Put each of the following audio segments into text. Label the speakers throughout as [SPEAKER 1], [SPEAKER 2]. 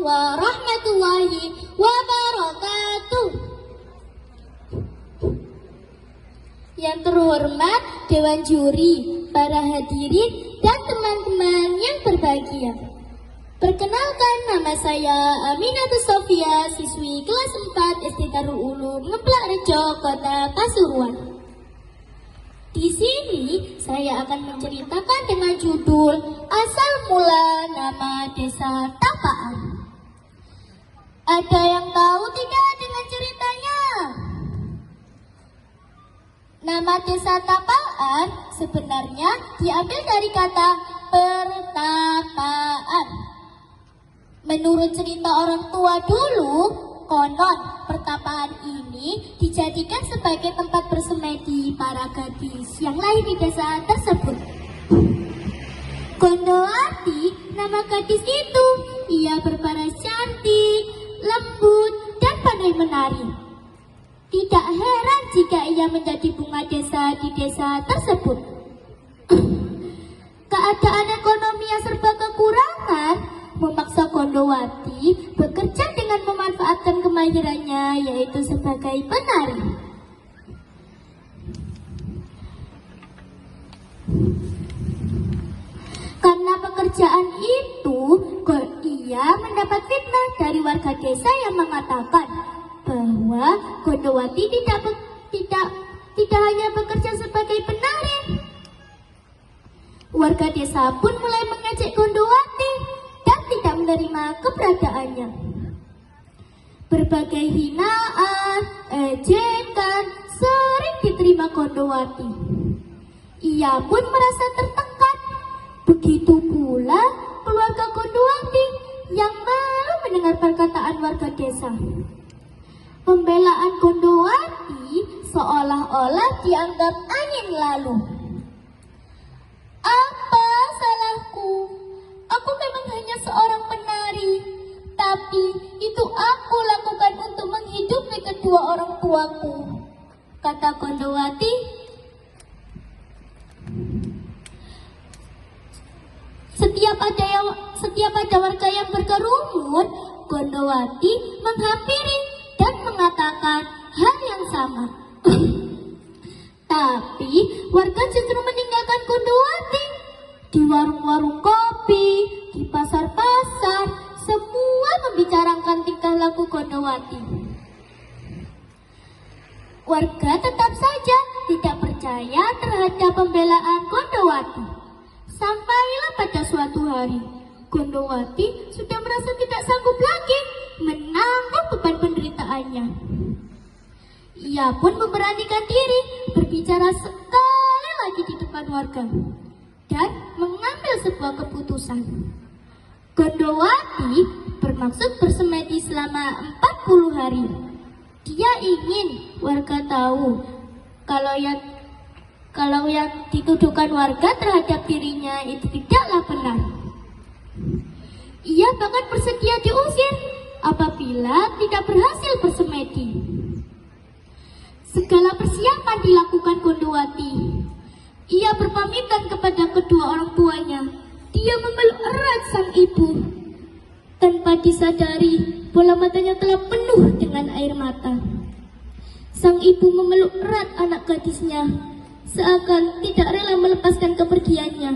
[SPEAKER 1] warahmatullahi wabarakatuh. Yang terhormat Dewan Juri, para hadirin, dan teman-teman yang berbahagia. Perkenalkan, nama saya Aminatus Sofia, siswi kelas 4 SD Darul Ulum, Ngeplak Rejo, Kota Pasuruan. Di sini saya akan menceritakan dengan judul Asal Mula Nama Desa Tapaan. Ada yang tahu tidak dengan ceritanya? Nama Desa Tapaan sebenarnya diambil dari kata pertapaan. Menurut cerita orang tua dulu, konon pertapaan ini dijadikan sebagai tempat bersemedi para gadis yang lahir di desa tersebut. Gondowati, nama gadis itu. Ia berparas cantik, lembut, dan pandai menari. Tidak heran jika ia menjadi bunga desa di desa tersebut. Keadaan ekonomi yang serba kekurangan memaksa Gondowati bekerja dengan memanfaatkan kemahirannya, yaitu sebagai penari. Karena pekerjaan itu, ia mendapat fitnah dari warga desa yang mengatakan bahwa Gondowati tidak hanya bekerja sebagai penari. Warga desa pun mulai mengejek Gondowati dan tidak menerima keberadaannya. Berbagai hinaan, ejekan sering diterima Gondowati. Ia pun merasa tertekan. Begitu pula keluarga Gondowati yang malu mendengar perkataan warga desa. Pembelaan Gondowati seolah-olah dianggap angin lalu. Apa salahku? Aku memang hanya seorang penari, tapi itu aku lakukan untuk menghidupi kedua orang tuaku, kata Gondowati. Setiap ada warga yang berkerumun, Gondowati menghampiri dan mengatakan hal yang sama. Tapi warga justru meninggalkan Gondowati. Di warung-warung kopi, di pasar-pasar, semua membicarakan tingkah laku Gondowati. Warga tetap saja tidak percaya terhadap pembelaan Gondowati. Sampailah pada suatu hari, Gondowati sudah merasa tidak sanggup lagi menanggung beban penderitaannya. Ia pun memberanikan diri berbicara sekali lagi di depan warga dan mengambil sebuah keputusan. Gondowati bermaksud bersemedi selama 40 hari. Dia ingin warga tahu kalau yang dituduhkan warga terhadap dirinya itu tidaklah benar. Ia bahkan bersedia diusir apabila tidak berhasil bersemedi. Segala persiapan dilakukan Gondowati. Ia berpamitan kepada kedua orang tuanya. Dia memeluk erat sang ibu. Tanpa disadari, bola matanya telah penuh dengan air mata. Sang ibu memeluk erat anak gadisnya, seakan tidak rela melepaskan kepergiannya.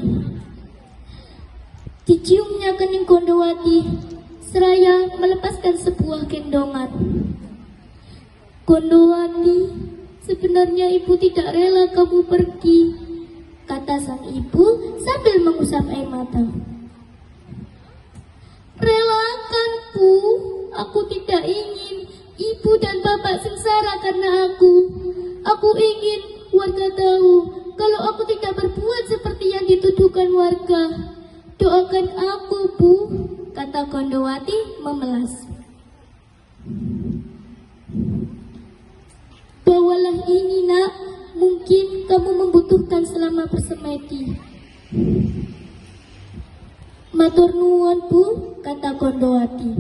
[SPEAKER 1] Diciumnya kening Gondowati, seraya melepaskan sebuah gendongan. Gondowati, sebenarnya ibu tidak rela kamu pergi, kata sang ibu sambil mengusap air mata. Relakan, Bu, aku tidak ingin ibu dan bapak sengsara karena aku. Aku ingin warga tahu kalau aku tidak berbuat seperti yang dituduhkan warga. Doakan aku, Bu, kata Gondowati memelas. Bawalah ini, Nak. Mungkin kamu membutuhkan selama bersemedi. Matur nuwun, Bu, kata Gondowati.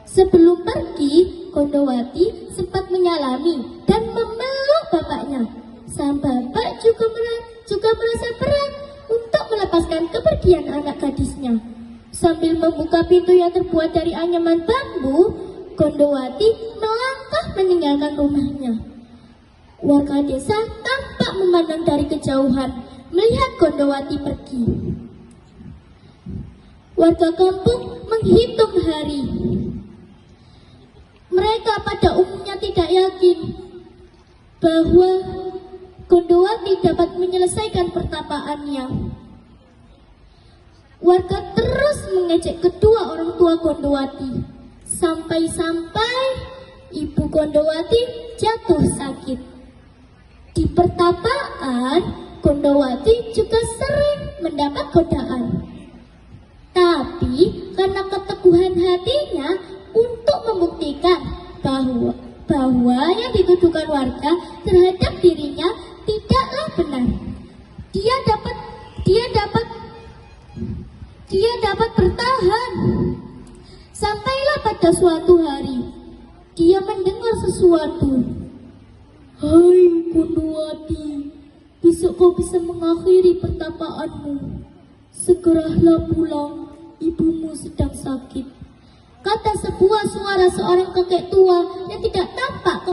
[SPEAKER 1] Sebelum pergi, Gondowati sempat menyalami dan memeluk bapaknya. Sang bapak juga merasa berat untuk melepaskan kepergian anak gadisnya. Sambil membuka pintu yang terbuat dari anyaman bambu, Gondowati melangkah meninggalkan rumahnya. Warga desa tampak memandang dari kejauhan, melihat Gondowati pergi. Warga kampung menghitung hari. Mereka pada umumnya tidak yakin bahwa Gondowati dapat menyelesaikan pertapaannya. Warga terus mengejek kedua orang tua Gondowati, sampai-sampai ibu Gondowati jatuh sakit. Di pertapaan, Gondowati juga sering mendapat godaan. Tapi karena keteguhan hatinya untuk membuktikan bahwa yang dituduhkan warga terhadap dirinya tidaklah benar, dia dapat bertahan. Sampailah pada suatu hari dia mendengar sesuatu. "Hai Gondowati, besok kau bisa mengakhiri pertapaanmu. Segeralah pulang, ibumu sedang sakit," kata sebuah suara seorang kakek tua yang tidak tampak